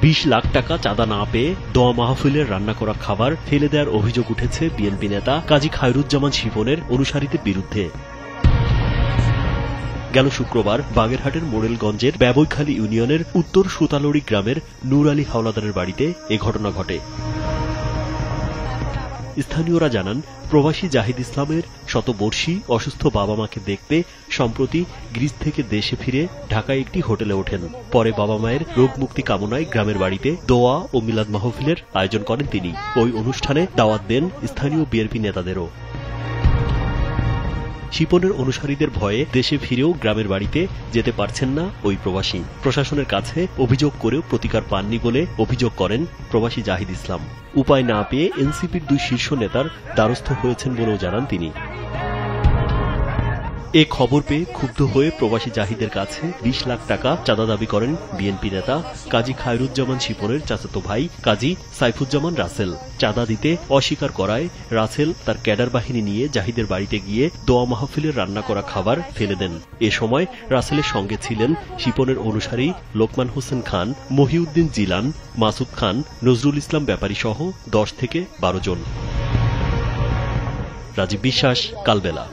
20 লাখ টাকা চাঁদা না পেয়ে দোয়া মাহফিলের রান্না করা খাবার ফেলে দেওয়ার অভিযোগ উঠেছে বিএনপি নেতা কাজী খায়রুজ্জামান শিপনের অনুসারীদের বিরুদ্ধে। গেল শুক্রবার বাগেরহাটের মোড়েলগঞ্জের ব্যবইখালী ইউনিয়নের উত্তর সুতালড়ি গ্রামের নূর আলী হাওলাদারের বাড়িতে এ ঘটনা ঘটে। স্থানীয়রা জানান, প্রবাসী জাহিদ ইসলামের শতবর্ষী অসুস্থ বাবা মাকে দেখতে সম্প্রতি গ্রিস থেকে দেশে ফিরে ঢাকায় একটি হোটেলে ওঠেন। পরে বাবা মায়ের রোগ মুক্তি কামনায় গ্রামের বাড়িতে দোয়া ও মিলাদ মাহফিলের আয়োজন করেন তিনি। ওই অনুষ্ঠানে দাওয়াত দেন স্থানীয় বিএনপি নেতাদেরও। শিপনের অনুসারীদের ভয়ে দেশে ফিরেও গ্রামের বাড়িতে যেতে পারছেন না ওই প্রবাসী। প্রশাসনের কাছে অভিযোগ করেও প্রতিকার পাননি বলে অভিযোগ করেন প্রবাসী জাহিদ ইসলাম। উপায় না পেয়ে এনসিপির 2 শীর্ষ নেতার দ্বারস্থ হয়েছেন বলেও জানান তিনি। এ খবর পেয়ে ক্ষুব্ধ হয়ে প্রবাসী জাহিদের কাছে 20 লাখ টাকা চাঁদা দাবি করেন বিএনপি নেতা কাজী খায়রুজ্জামান শিপনের চাচাতো ভাই কাজী সাইফুজ্জামান রাসেল। চাঁদা দিতে অস্বীকার করায় রাসেল তার ক্যাডার বাহিনী নিয়ে জাহিদের বাড়িতে গিয়ে দোয়া মাহফিলের রান্না করা খাবার ফেলে দেন। এ সময় রাসেলের সঙ্গে ছিলেন শিপনের অনুসারী লোকমান হোসেন খান, মহিউদ্দিন জিলান, মাসুদ খান, নজরুল ইসলাম ব্যাপারী সহ 10 থেকে 12 জন। রাজীব বিশ্বাস, কালবেলা।